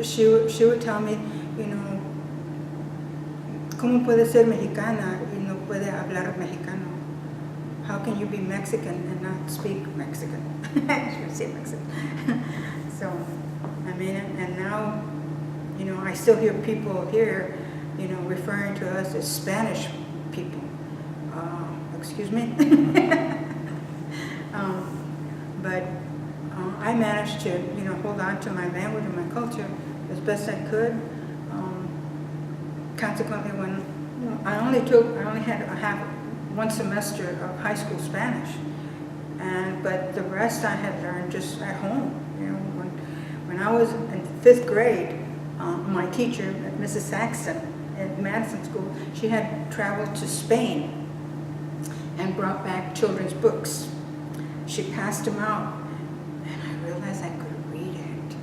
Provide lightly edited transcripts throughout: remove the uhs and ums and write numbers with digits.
she would tell me, you know, ¿cómo puede ser mexicana y no puede hablar mexicano? How can you be Mexican and not speak Mexican? I should say Mexican. So, I mean, and now, you know, I still hear people here, you know, referring to us as Spanish people. Excuse me? But I managed to, you know, hold on to my language and my culture as best I could. Consequently, when you know, I only had to have 1 semester of high school Spanish, but the rest I had learned just at home. You know, when I was in 5th grade, my teacher, Mrs. Saxon, at Madison School, she had traveled to Spain and brought back children's books. She passed them out, and I realized I could read it.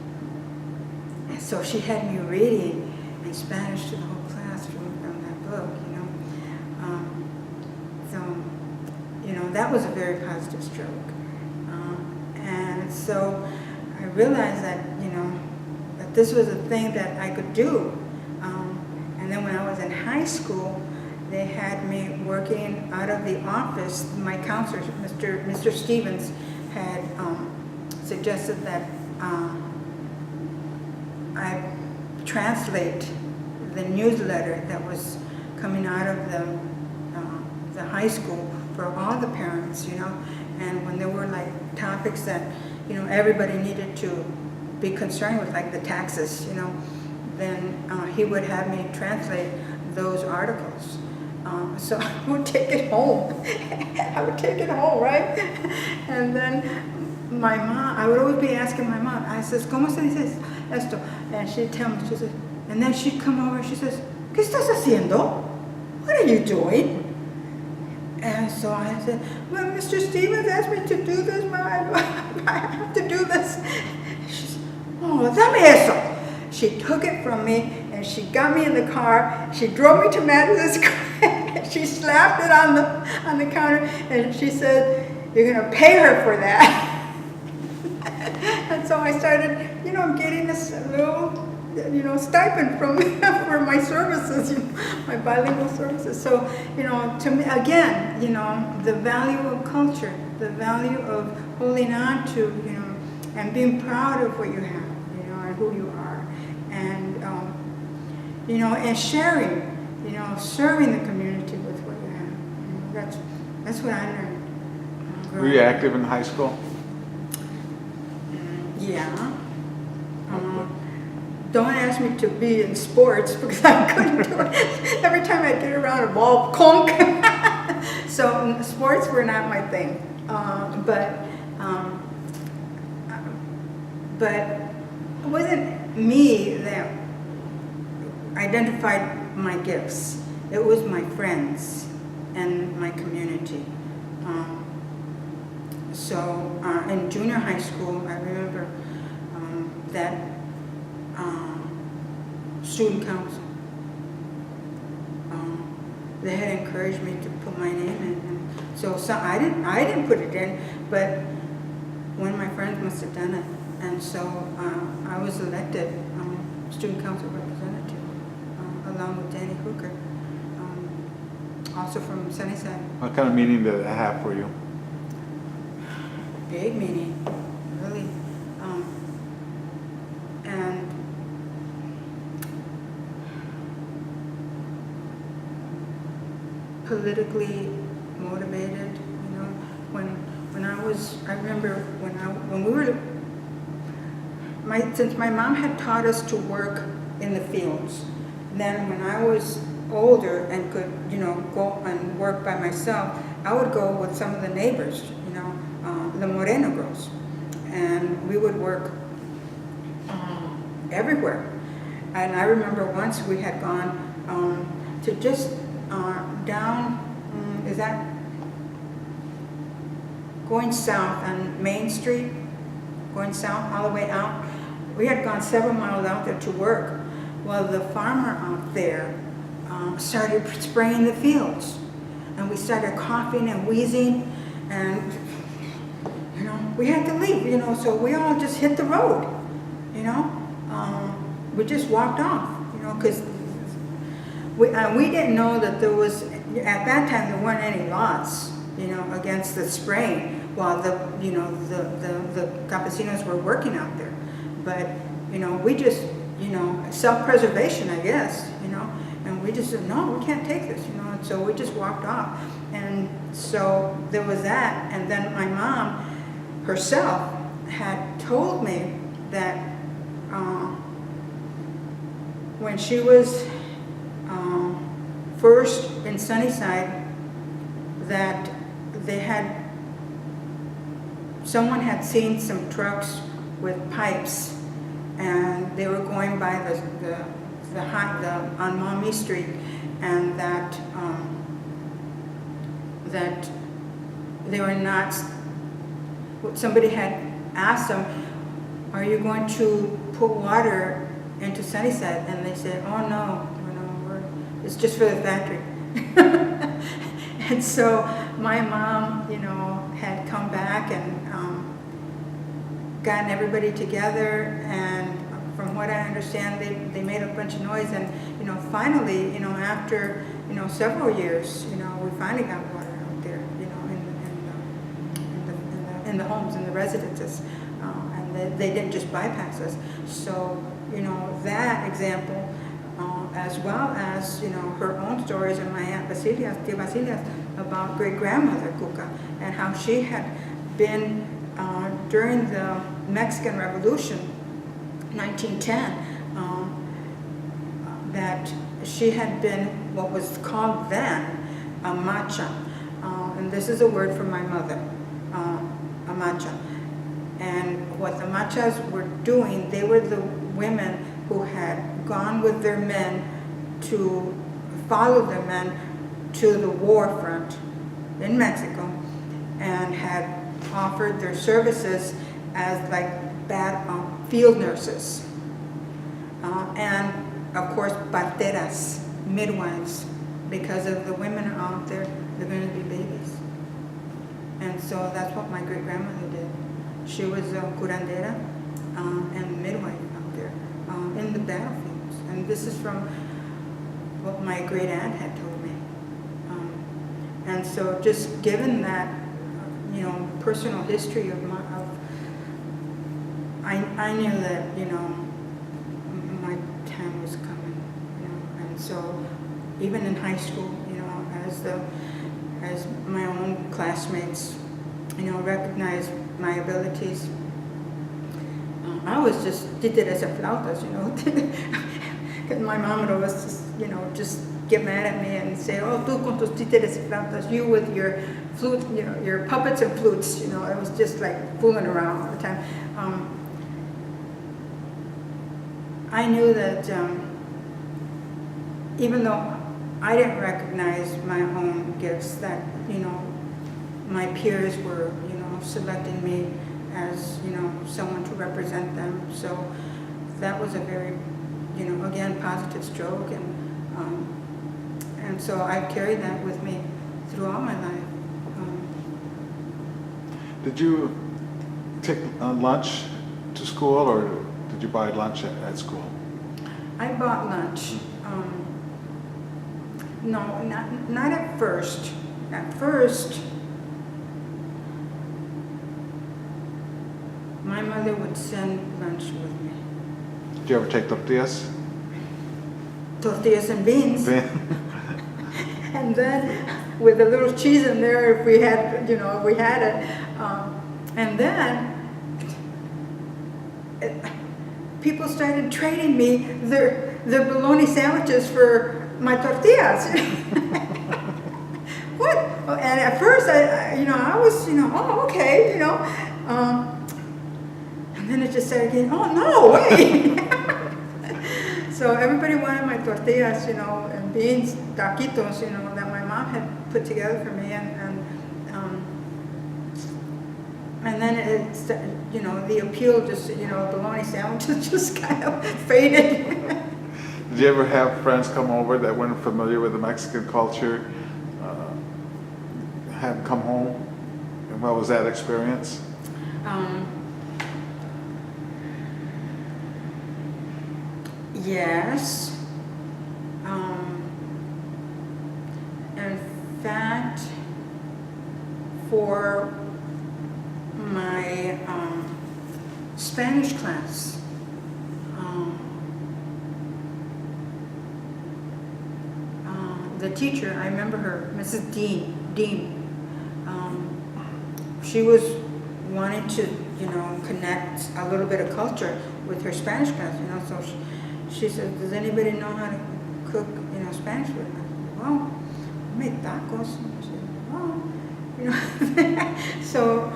And so she had me reading in Spanish to the whole class from that book, you know. So, you know, that was a very positive stroke. And so I realized that, you know, that this was a thing that I could do. And then when I was in high school, they had me working out of the office. My counselor, Mr. Stevens, had suggested that I translate the newsletter that was coming out of the high school for all the parents, you know. And when there were like topics that, you know, everybody needed to be concerned with, like the taxes, you know, then he would have me translate those articles. So I would take it home. I would take it home, right? And then my mom, I would always be asking my mom, I says, ¿Cómo se dice esto? And she'd tell me, she says, and then she'd come over and she says, ¿Qué estás haciendo? What are you doing? And so I said, well, Mr. Stevens asked me to do this, but I have to do this. She said, oh, dame eso. She took it from me and she got me in the car. She drove me to Madison Square. She slapped it on the counter and she said, you're going to pay her for that. And so I started, you know, getting this little, you know, stipend from for my services, you know, my bilingual services. So, you know, to me, again, you know, the value of culture, the value of holding on to, you know, and being proud of what you have, you know, and who you are, and you know, and sharing, you know, serving the community with what you have. You know, that's what I learned. Were you active in high school? Yeah. Don't ask me to be in sports because I couldn't do it. Every time I get around a ball, conk. So sports were not my thing. But it wasn't me that identified my gifts. It was my friends and my community. So in junior high school, I remember that student council, they had encouraged me to put my name in, and so I didn't put it in, but one of my friends must have done it, and so I was elected student council representative along with Danny Hooker, also from Sunnyside. What kind of meaning did it have for you? Big meaning, really, and politically motivated. You know, when I remember when we were, since my mom had taught us to work in the fields, then when I was older and could, you know, go and work by myself, I would go with some of the neighbors, you know, the Moreno girls, and we would work everywhere. And I remember once we had gone to just down, is that going south on Main Street, going south all the way out? We had gone several miles out there to work. Well, the farmer out there started spraying the fields, and we started coughing and wheezing, and you know, we had to leave, you know, so we all just hit the road, you know. we just walked off, you know, because we didn't know that there was, at that time, there weren't any laws, you know, against the spraying while the campesinos were working out there. But, you know, we just, you know, self-preservation, I guess, you know, and we just said, no, we can't take this, you know, and so we just walked off. And so there was that, and then my mom herself had told me that when she was first in Sunnyside, that someone had seen some trucks with pipes, and they were going by on Maumee Street, and that they were not. Somebody had asked them, "Are you going to put water into Sunnyside?" And they said, "Oh no, it's just for the factory." And so my mom, you know, had come back and gotten everybody together, and from what I understand, they made a bunch of noise, and, you know, finally, you know, after, you know, several years, you know, we finally got water out there, you know, in the homes, in the residences, and they didn't just bypass us. So, you know, that example, as well as, you know, her own stories, and my Aunt Tia Basilia's, about great-grandmother Cuca, and how she had been, during the Mexican Revolution, 1910, that she had been what was called then a macha, and this is a word from my mother, a macha. And what the machas were doing, they were the women who had gone with their men to follow their men to the war front in Mexico, and had offered their services as like field nurses, and of course parteras, midwives, because of the women out there, they're going to be babies. And so that's what my great-grandmother did. She was a curandera and midwife out there in the battlefields. And this is from what my great-aunt had told me. And so just given that, you know, personal history I knew that, you know, my time was coming, you know. And so even in high school, you know, as my own classmates, you know, recognized my abilities, I was just títeres y flautas, you know, because my mom would always just, you know, just get mad at me and say, "Oh, tú con tus títeres y flautas, you with your flute, you know, your puppets and flutes," you know. I was just like fooling around all the time. I knew that even though I didn't recognize my own gifts, that, you know, my peers were, you know, selecting me as, you know, someone to represent them. So that was a very, you know, again, positive stroke, and so I've carried that with me through all my life. Did you take lunch to school, or did you buy lunch at school? I bought lunch. No, not at first. At first, my mother would send lunch with me. Did you ever take tortillas? Tortillas and beans. And then with a little cheese in there if we had, you know, if we had it. And then people started trading me their bologna sandwiches for my tortillas. What? And at first, I was, oh, okay, and then it just started getting, oh, no, wait. So everybody wanted my tortillas, and beans, taquitos, that my mom had put together for me, and then the appeal just, bologna sandwiches just kind of faded. Did you ever have friends come over that weren't familiar with the Mexican culture, have them come home? And what was that experience? Yes. In fact, for my Spanish class, the teacher, I remember her, Mrs. Dean. She was wanting to, connect a little bit of culture with her Spanish class, so she said, does anybody know how to cook, Spanish food? And I said, well, I make tacos. And she said, well, so,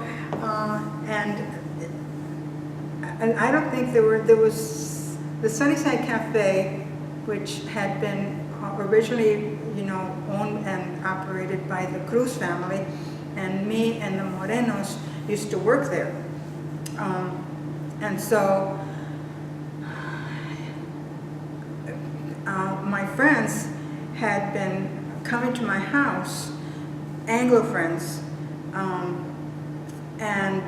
and I don't think there was the Sunnyside Cafe, which had been originally, owned and operated by the Cruz family, and me and the Morenos used to work there. And so my friends had been coming to my house, Anglo friends, and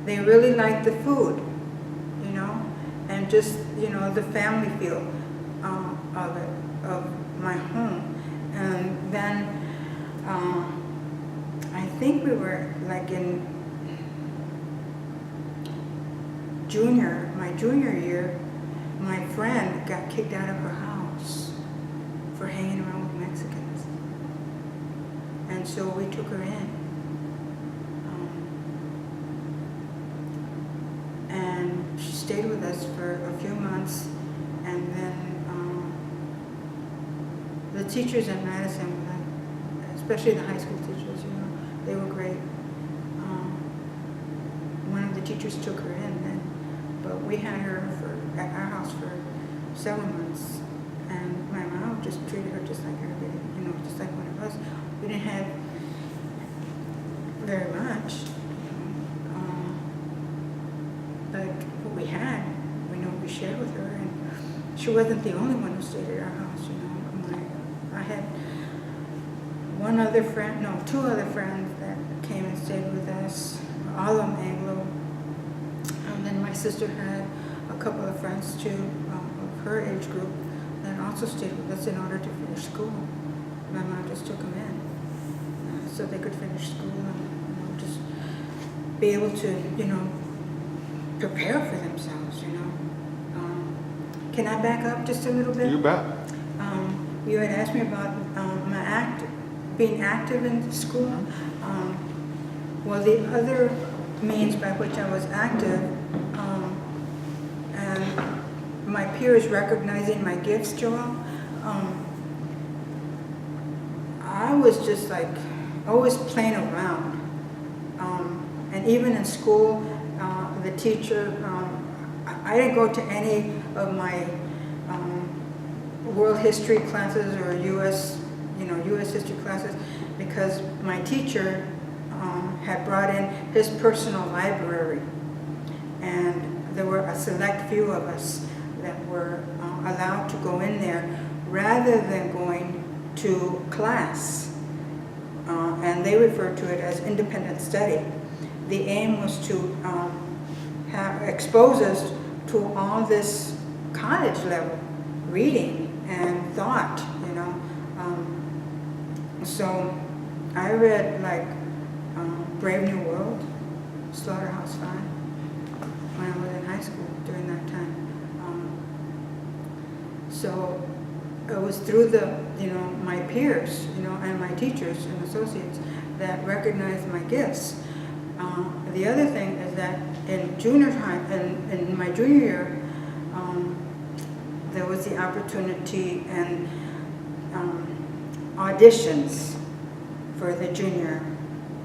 they really liked the food, and just, the family feel of it, of my home. And then I think we were like in my junior year, my friend got kicked out of her house for hanging around with Mexicans. And so we took her in. And she stayed with us for a few months, and then the teachers at Madison, especially the high school teachers, they were great. One of the teachers took her in then, but we had her at our house for several months, and my mom just treated her just like everybody, just like one of us. We didn't have very much, but what we had, we shared with her, and she wasn't the only one who stayed at our house. I had two other friends that came and stayed with us, all of them Anglo. And then my sister had a couple of friends too, of her age group, that also stayed with us in order to finish school. My mom just took them in, so they could finish school and just be able to, prepare for themselves, Can I back up just a little bit? You bet. You had asked me about being active in school. Well, the other means by which I was active, and my peers recognizing my gifts, Joel, I was just like always playing around. And even in school, the teacher, I didn't go to any of my world history classes or U.S. history classes, because my teacher had brought in his personal library, and there were a select few of us that were allowed to go in there rather than going to class, and they referred to it as independent study. The aim was to expose us to all this college level reading and thought, so I read like Brave New World, Slaughterhouse-Five, when I was in high school during that time. So it was through my peers, and my teachers and associates that recognized my gifts. The other thing is that in junior high, in my junior year, there was the opportunity and auditions for the junior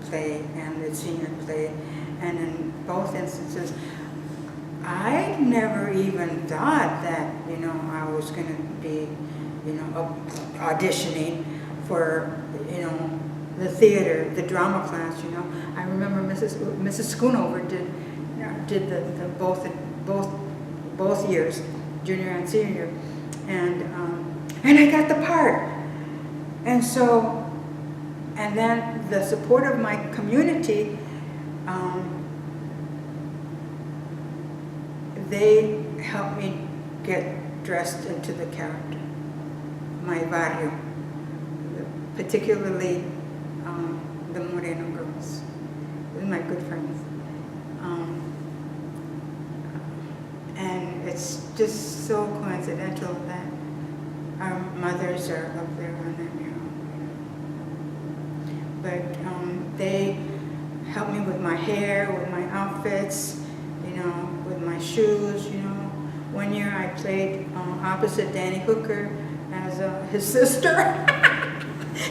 play and the senior play, and in both instances, I never even thought that I was going to be auditioning for the theater, the drama class. I remember Mrs. Schoonover did the both years, junior and senior year, and I got the part. And so, and then the support of my community, they helped me get dressed into the character, my barrio, particularly the Moreno girls. They're my good friends. And it's just so coincidental that our mothers are up there on that mural. But they helped me with my hair, with my outfits, you know, with my shoes, you know. One year I played opposite Danny Hooker as his sister.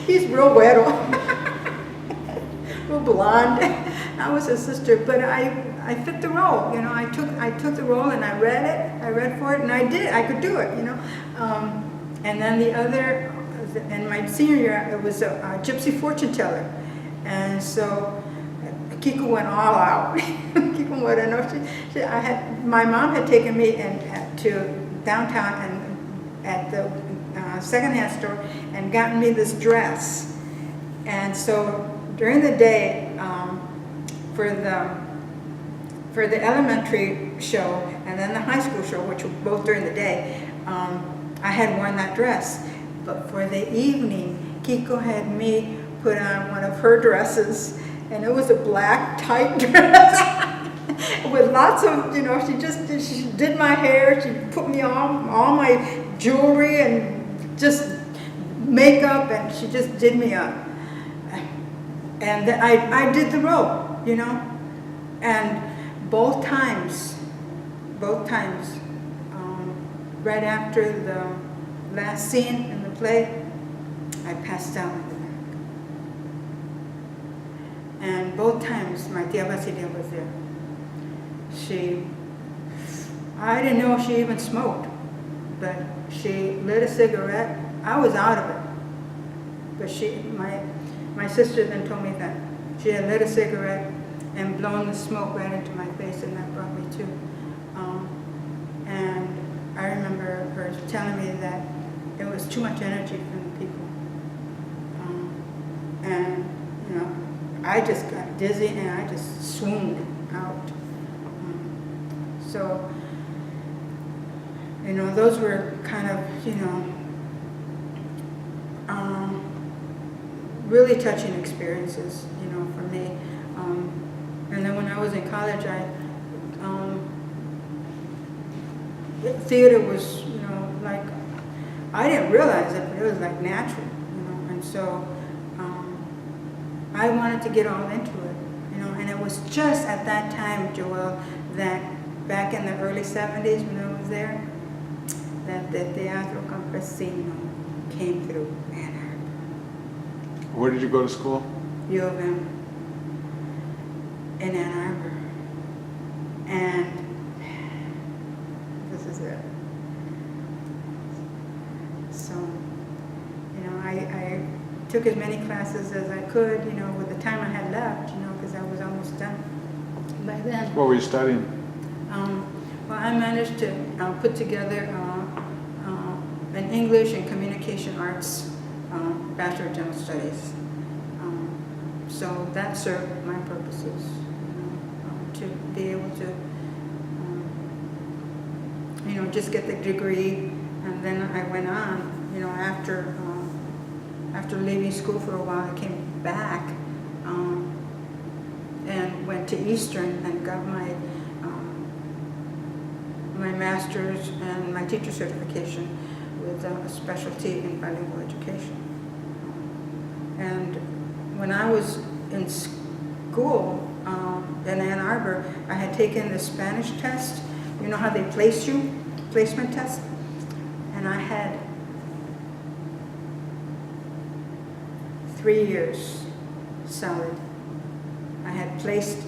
He's real weirdo, real blonde. I was his sister, but I fit the role, you know. I took the role and I read for it, and I could do it, you know. And then the other, in my senior year, it was a gypsy fortune teller, and so Kiko went all out. Kiko went enough. My mom had taken me to downtown and at the secondhand store and gotten me this dress, and so during the day for the elementary show and then the high school show, which were both during the day, I had worn that dress. But for the evening, Kiko had me put on one of her dresses, and it was a black tight dress with lots of, you know, she did my hair, she put me on all my jewelry and just makeup, and she just did me up. And I did the role, you know, and both times, right after the last scene in the play, I passed out in the back. And both times, my tia Basilia was there. I didn't know she even smoked, but she lit a cigarette. I was out of it, but my sister then told me that she had lit a cigarette and blown the smoke right into my face, and that brought me to. And I remember her telling me that it was too much energy from the people. And, you know, I just got dizzy and I just swooned out. So, you know, those were kind of, you know, really touching experiences, you know, for me. And then when I was in college, theater was, you know, like, I didn't realize it, but it was like natural, you know, and so I wanted to get all into it, you know, and it was just at that time, Joel, that back in the early 70s when I was there, that the Teatro Campesino came through Ann Arbor. Where did you go to school? U of M in Ann Arbor. And this is it. So, you know, I took as many classes as I could, you know, with the time I had left, you know, because I was almost done by then. What were you studying? Well, I managed to put together an English and Communication Arts Bachelor of General Studies. So that served my purposes, you know, to be able to, you know, just get the degree. And then I went on, you know, after leaving school for a while, I came back and went to Eastern and got my master's and my teacher certification with a specialty in bilingual education. And when I was in school in Ann Arbor, I had taken the Spanish test. You know how they place you, placement test? And I had 3 years solid. I had placed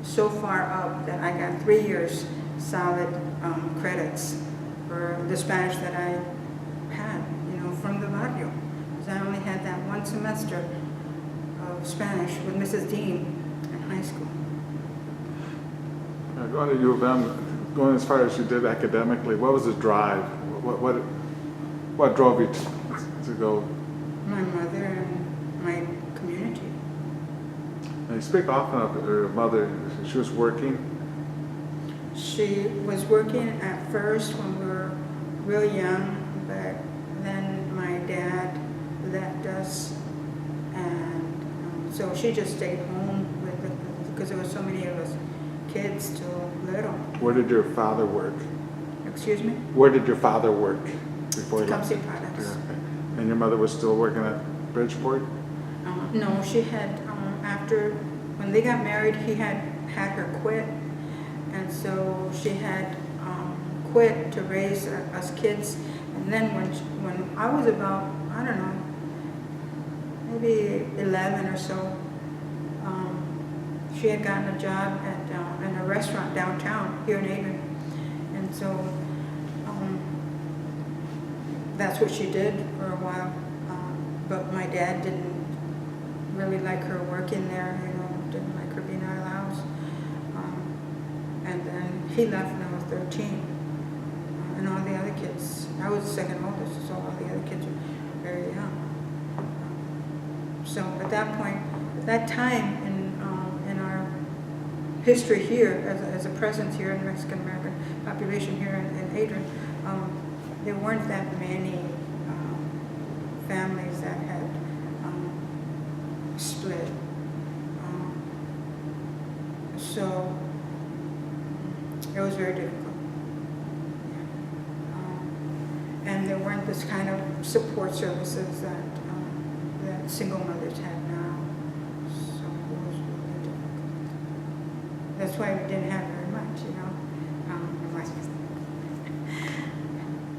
so far up that I got 3 years solid credits for the Spanish that I had, you know, from the barrio. Because I only had that one semester of Spanish with Mrs. Dean in high school. Going to U of M, going as far as you did academically, what was the drive? What drove you to go? My mother and my community. And you speak often of your mother. She was working. She was working at first when we were real young, but then my dad left us, and so she just stayed home with it because there were so many of us kids till little. Where did your father work? Excuse me? Where did your father work before he left? Tecumseh Products. Okay. And your mother was still working at Bridgeport? No, she had, after, when they got married, he had her quit. And so she had quit to raise us kids. And then when I was about, I don't know, maybe 11 or so, she had gotten a job at in a restaurant downtown here in Adrian. And so that's what she did for a while. But my dad didn't really like her working there, you know, didn't like her being out of the house. And then he left when I was 13. And all the other kids, I was the second oldest, so all the other kids were very young. So at that point, at that time in our history here, as a presence here in the Mexican American population here in Adrian, there weren't that many families that had split. So it was very difficult. And there weren't this kind of support services that single mothers have now. So it was really difficult. That's why we didn't have very much, you know.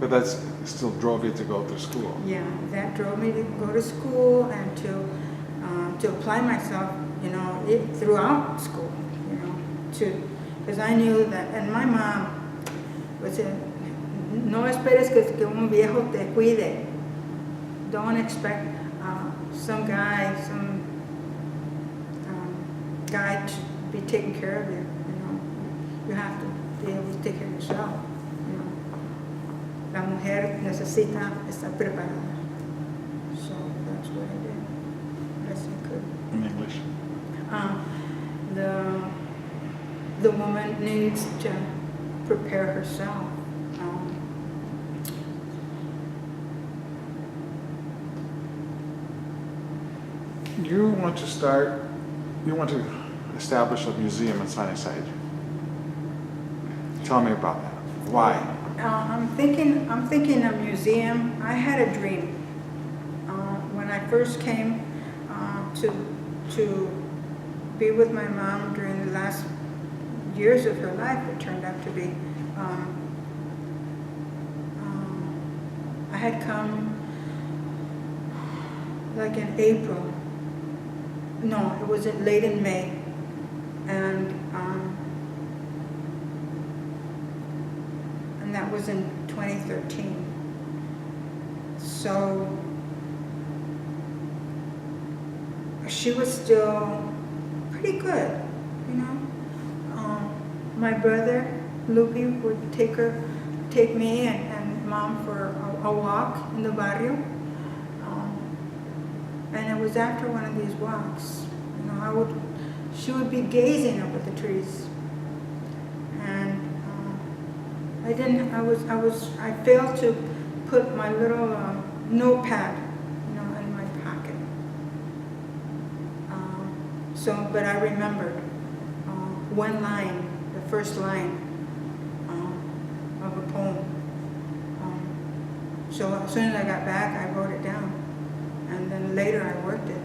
But that still drove you to go to school. Yeah, that drove me to go to school and to apply myself, you know, throughout school, you know, because I knew that, and my mom would say, no esperes que un viejo te cuide. Don't expect some guy to be taking care of you, you know. You have to be able to take care of yourself, you know. La mujer necesita estar preparada. So that's what I did, best I could. In English? The woman needs to prepare herself. You want to establish a museum in Sunnyside. Tell me about that. Why? I'm thinking a museum. I had a dream. When I first came to be with my mom during the last years of her life, it turned out to be, I had come like in April. No, it was late in May, and that was in 2013. So she was still pretty good, you know. My brother Lupi would take me and mom for a walk in the barrio. And it was after one of these walks, you know, she would be gazing up at the trees, and I failed to put my little notepad, you know, in my pocket. But I remembered one line, the first line of a poem. So as soon as I got back, I wrote it down. And then later I worked it.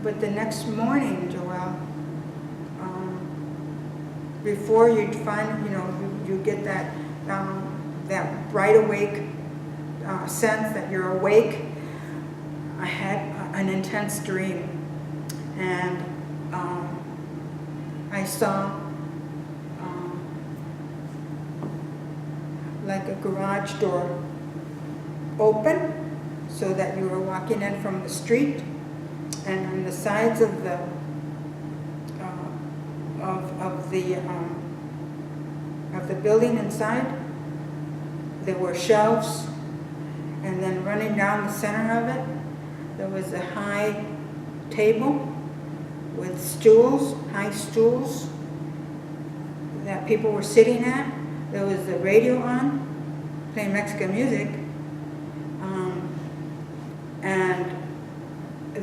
But the next morning, Joelle, before you find, you know, you get that bright awake sense that you're awake, I had an intense dream. And I saw like a garage door open, so that you were walking in from the street, and on the sides of the building inside, there were shelves, and then running down the center of it, there was a high table with stools, high stools, that people were sitting at. There was the radio on, playing Mexican music, and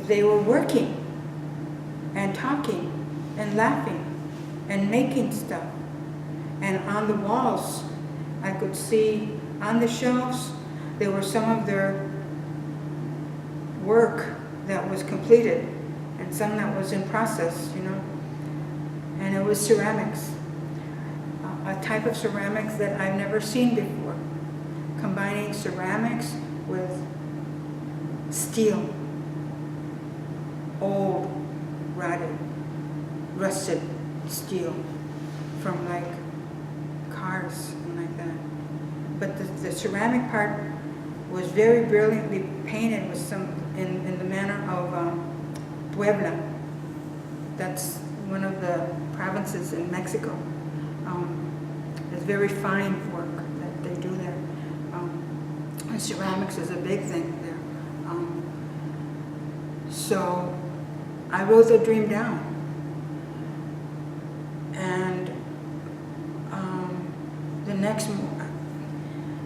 they were working and talking and laughing and making stuff. And on the walls, I could see on the shelves, there were some of their work that was completed and some that was in process, you know. And it was ceramics, a type of ceramics that I've never seen before, combining ceramics with steel, old, rotted, rusted steel from like cars and like that. But the ceramic part was very brilliantly painted with some in the manner of Puebla. That's one of the provinces in Mexico. It's very fine work that they do there. And ceramics is a big thing there. So I wrote the dream down. And the next,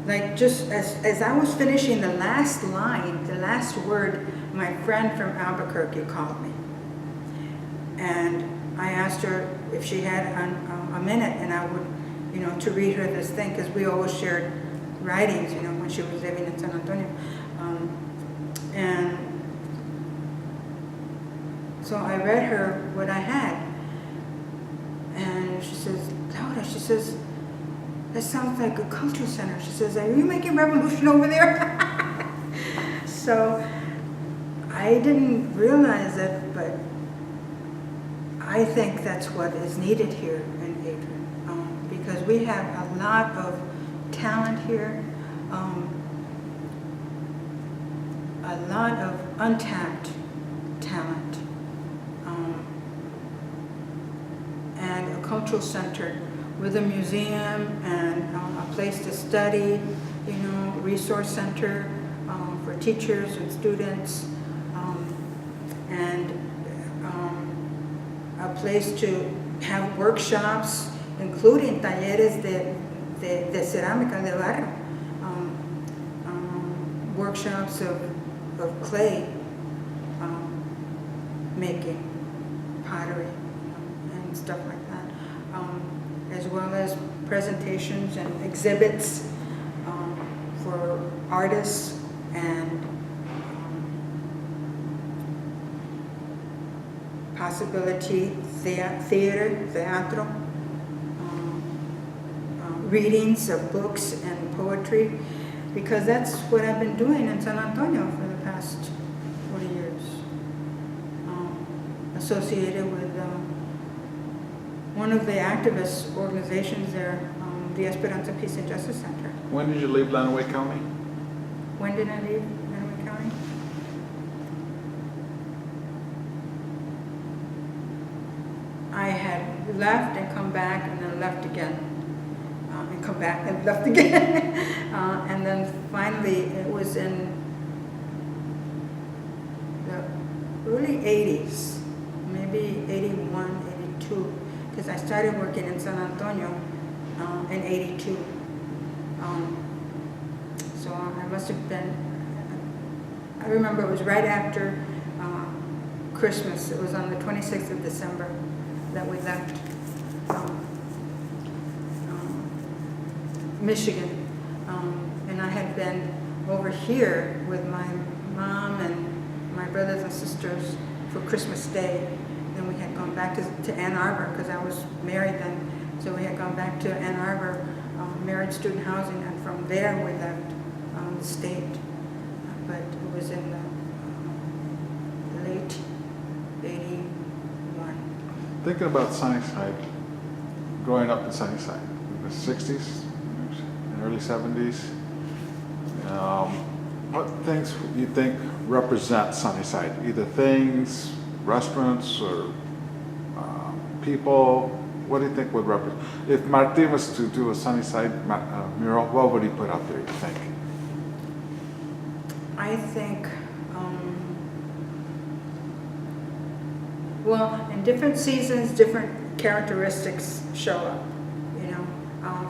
like just as I was finishing the last line, the last word, my friend from Albuquerque called me. And I asked her if she had a minute, and I would, you know, to read her this thing, because we always shared writings, you know, when she was living in San Antonio. And so I read her what I had. And she says, Laura, she says, that sounds like a cultural center. She says, are you making revolution over there? So I didn't realize it, but I think that's what is needed here in Adrian, because we have a lot of talent here, a lot of untapped talent, and a cultural center with a museum and a place to study, you know, resource center for teachers and students, and a place to have workshops, including talleres de cerámica de barro, workshops of clay making, pottery, and stuff like that, as well as presentations and exhibits for artists and possibility teatro, readings of books and poetry, because that's what I've been doing in San Antonio for the past 40 years, associated with one of the activist organizations there, the Esperanza Peace and Justice Center. When did you leave Lenawee County? When did I leave Lenawee County? I had left and come back and then left again. And come back and left again. And then finally it was in the early 80s, maybe 81, 82, because I started working in San Antonio in 82. So I must have been, I remember it was right after Christmas. It was on the 26th of December that we left Michigan. And I had been over here with my mom and my brothers and sisters for Christmas Day. Then we had gone back to Ann Arbor, because I was married then. So we had gone back to Ann Arbor, married student housing, and from there we left the state. But it was in the late 81. Thinking about Sunnyside, growing up in Sunnyside, in the 60s and early 70s, what things you think represent Sunnyside? Either things, restaurants, or people? What do you think would represent? If Martin was to do a Sunnyside mural, what would he put up there, you think? I think, well, in different seasons, different characteristics show up.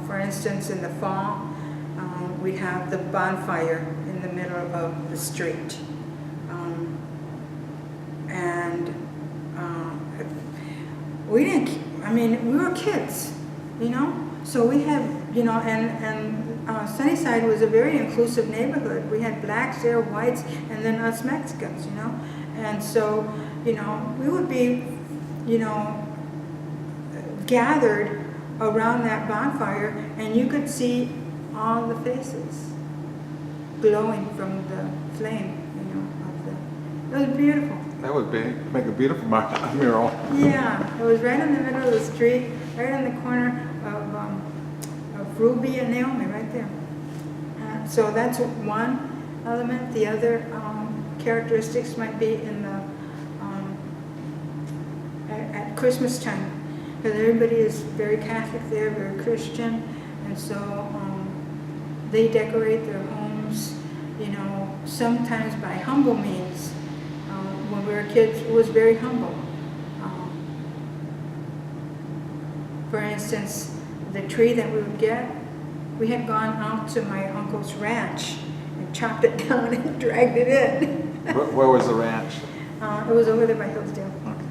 For instance, in the fall, we'd have the bonfire in the middle of the street. And we didn't, we were kids, so we had, and Sunnyside was a very inclusive neighborhood. We had blacks there, whites, and then us Mexicans, and so, we would be, gathered around that bonfire, and you could see all the faces glowing from the flame, it was beautiful. That would make a beautiful mural. Yeah, it was right in the middle of the street, right in the corner of Ruby and Naomi, right there. So that's one element. The other characteristics might be in the at Christmas time, because everybody is very Catholic there, very Christian, and so they decorate their homes, sometimes by humble means. When we were kids, it was very humble. For instance, the tree that we would get, we had gone out to my uncle's ranch and chopped it down and dragged it in. Where was the ranch? It was over there by Hillsdale. Okay.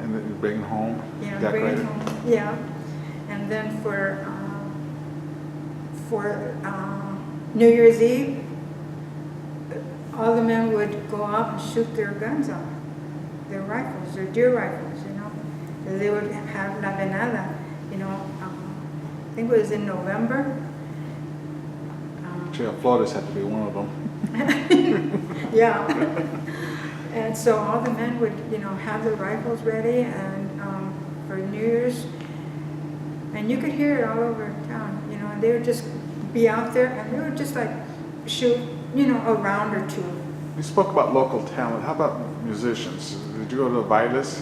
And then you bring it home? Yeah, decorate bring it it? home. Yeah, and then for New Year's Eve, all the men would go out and shoot their guns off, their rifles, their deer rifles, They would have La Venada, I think it was in November. Trail Floridas had to be one of them. Yeah. And so all the men would, have their rifles ready and for New Year's. And you could hear it all over town, and they would just be out there and they would just like shoot, a round or two. You spoke about local talent. How about musicians? Did you go to Bailes?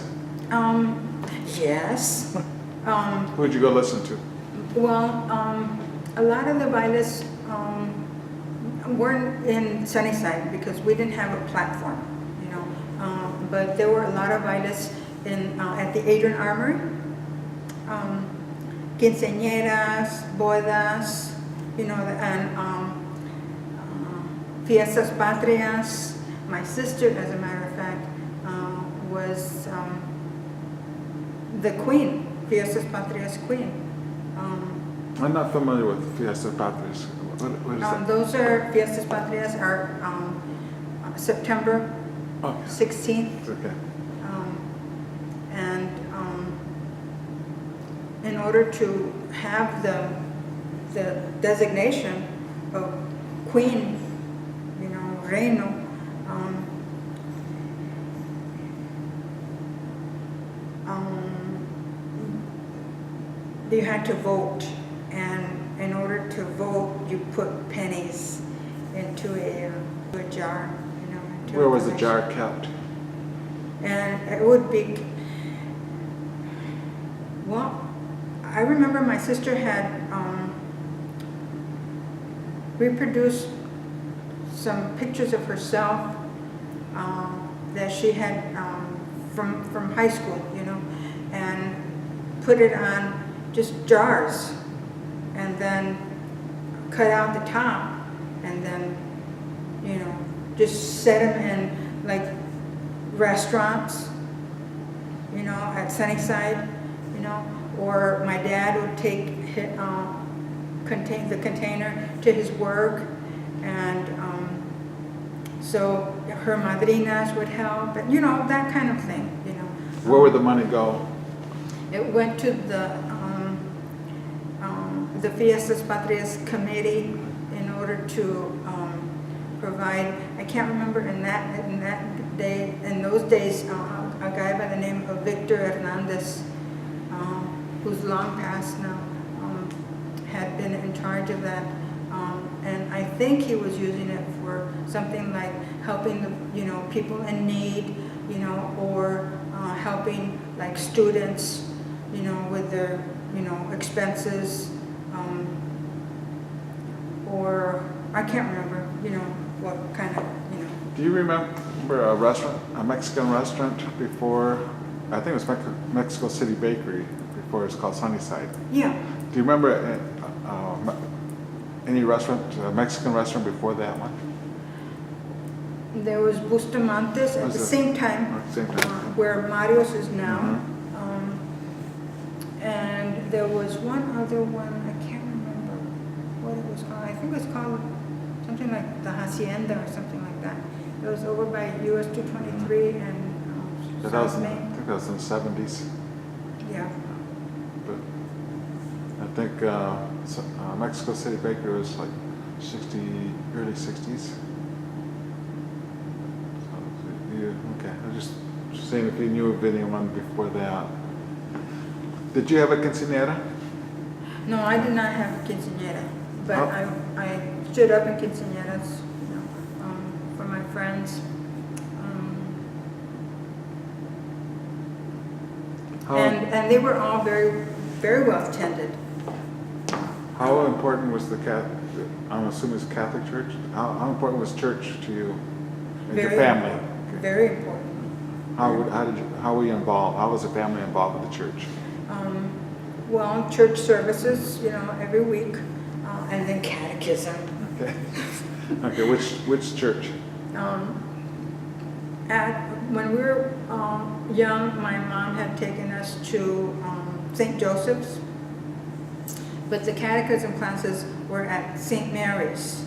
Yes. Who did you go listen to? Well, a lot of the bailes weren't in Sunnyside because we didn't have a platform, but there were a lot of bailes at the Adrian Armory, quinceañeras, bodas, and fiestas patrias. My sister, as a matter of fact, was the queen, Fiestas Patrias queen. I'm not familiar with Fiesta Patrias. What is that? Those are Fiestas Patrias are September Okay. 16th, Okay. and in order to have the designation of queen, reino, you had to vote, and in order to vote, you put pennies into a jar. Into Where a was the donation. jar kept? And it would be, well, I remember my sister had reproduced some pictures of herself that she had from high school, and put it on just jars, and then cut out the top, and then, just set them in like restaurants, at Sunnyside, or my dad would take the container to his work, and so her madrinas would help, and that kind of thing, Where would the money go? It went to the Fiestas Patrias committee in order to provide. I can't remember in those days, a guy by the name of Victor Hernandez, who's long passed now, had been in charge of that, and I think he was using it for something like helping the people in need, or helping like students, with their expenses, or I can't remember, what kind of, Do you remember a restaurant, a Mexican restaurant before I think it was Mexico City Bakery before it was called Sunnyside. Yeah. Do you remember any restaurant, Mexican restaurant before that one? There was Bustamantes at Was the it? same time, Same time. where Mario's is now. Mhm. And there was one other one, I can't remember what it was called. I think it was called something like the Hacienda or something like that. It was over by US 223 and That South was, I Main. think that was in the 70s. Yeah. But I think Mexico City Bakery was like early 60s. So, okay, I was just saying if you knew of anyone before that. Did you have a quinceañera? No, I did not have a quinceañera, but Oh. I stood up in quinceañeras, for my friends. How, And they were all very, very well attended. how important was I'm assuming it's Catholic church? How important was church to you and your Very family? important, very important. How were you involved? How was the family involved with the church? Well, church services, every week, and then catechism. Okay. Okay, which church? When we were young, my mom had taken us to St. Joseph's, but the catechism classes were at St. Mary's.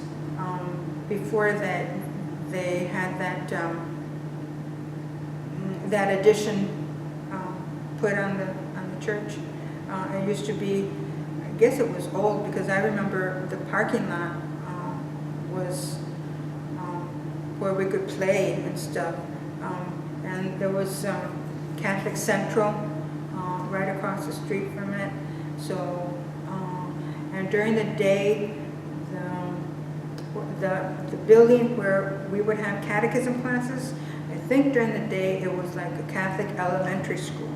Before that, they had that addition put on the church. It used to be, I guess it was old because I remember the parking lot was where we could play and stuff. And there was Catholic Central right across the street from it. So, and during the day, the building where we would have catechism classes, I think during the day it was like a Catholic elementary school.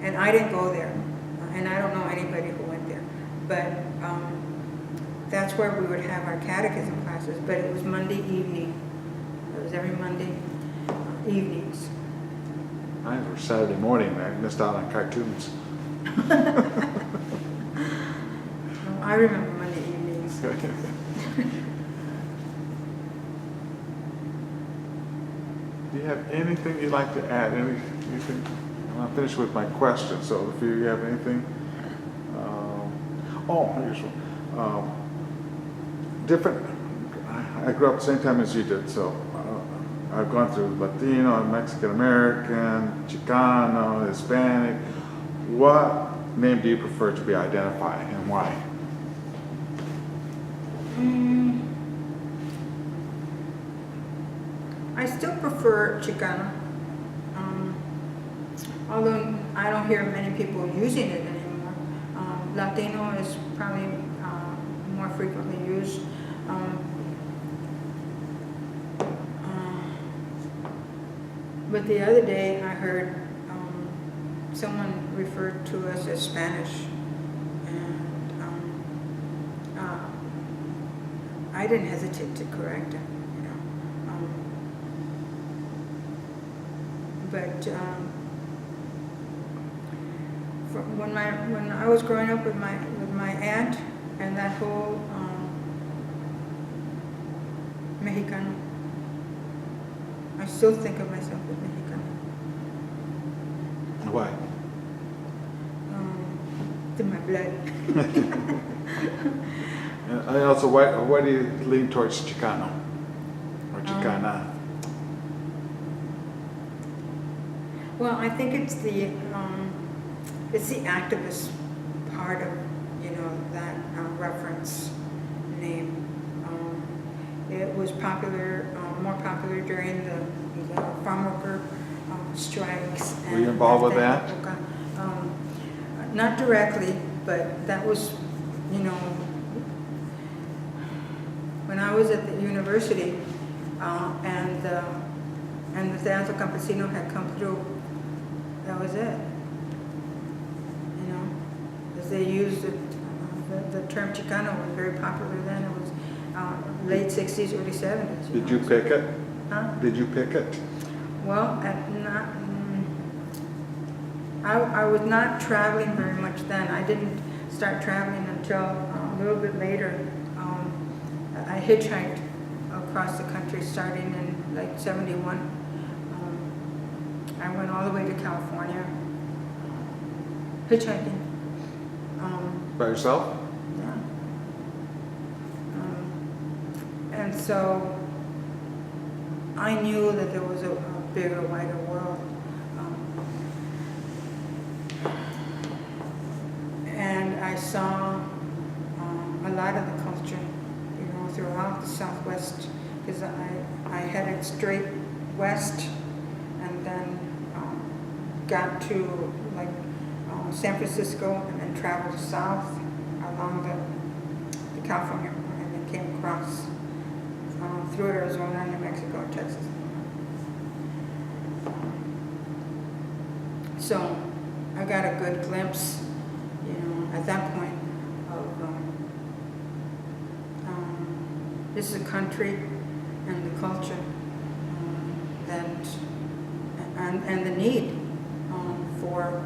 And I didn't go there, and I don't know anybody who went there. But that's where we would have our catechism classes, but it was Monday evening. It was every Monday evenings. Mine were Saturday morning. I missed out on cartoons. I remember Monday evenings. Do you have anything you'd like to add? Anything? I'm gonna finish with my question. So if you have anything, here's one. Different. I grew up the same time as you did, so I've gone through Latino, Mexican American, Chicano, Hispanic. What name do you prefer to be identified, and why? I still prefer Chicano, although I don't hear many people using it anymore. Latino is probably more frequently used. But the other day I heard someone referred to us as Spanish, and I didn't hesitate to correct him, But when I was growing up with my aunt and that whole Mexicano, I still think of myself as Mexicano. Why? It's in my blood. And also, why do you lean towards Chicano or Chicana? Well, I think it's the activist part of that reference name. It was more popular during the farm worker strikes. Were you involved with that? Not directly, but that was, when I was at the university, and the Teatro Campesino had come through. That was it. As they used the term Chicano was very popular then. It was late 60s, early 70s. Did you pick it? Huh? Did you pick it? Well, I was not traveling very much then. I didn't start traveling until a little bit later. I hitchhiked across the country starting in like 71. I went all the way to California hitchhiking. By yourself? Yeah. And so I knew that there was a bigger, wider world. And I saw a lot of the culture, throughout the Southwest, because I headed straight west and then got to like San Francisco and then traveled south along the California and then came across through Arizona, New Mexico, Texas. So I got a good glimpse, at that point of this is a country and the culture and the need for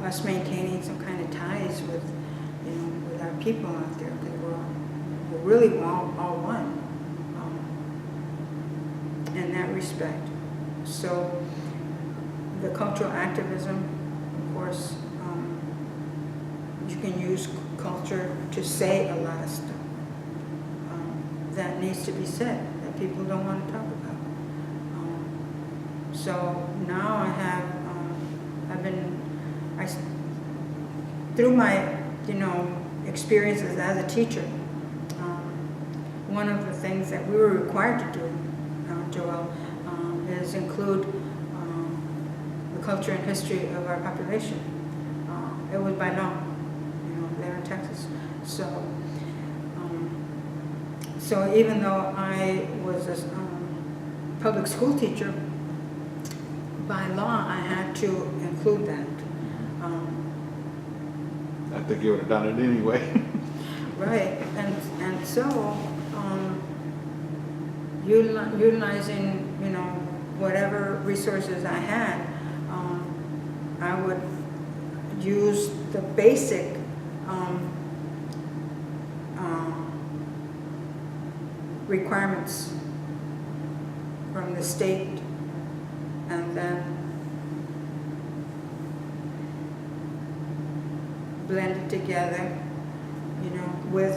us maintaining some kind of ties with our people out there, because we're really all one in that respect. So the cultural activism, of course, you can use culture to say a lot of stuff that needs to be said, that people don't want to talk about. So now through my, experiences as a teacher, one of the things that we were required to do, Joel, is include the culture and history of our population. It was by law, there in Texas. So even though I was a public school teacher, by law I had to include that. I think you would have done it anyway. Right, and so utilizing whatever resources I had, I would use the basic requirements from the state, and then blend it together, with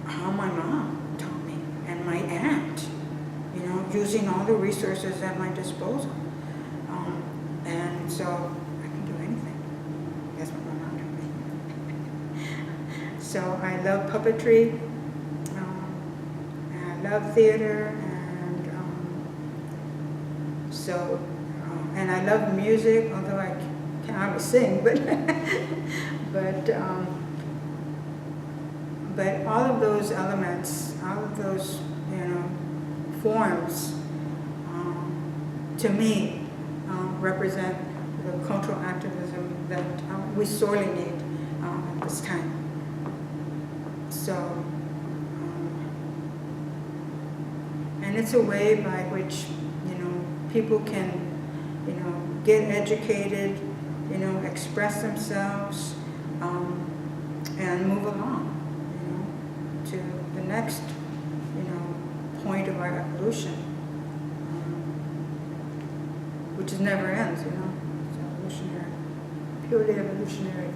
how my mom taught me and my aunt, using all the resources at my disposal. And so I can do anything. That's what my mom taught me. So I love puppetry, and I love theater, and and I love music, although I can't hardly sing, but all of those elements, all of those, forms, to me, represent the cultural activism that we sorely need at this time. So, and it's a way by which, people can, get educated, express themselves, and move along, to the next, point of our evolution, which never ends, it's evolutionary, purely evolutionary.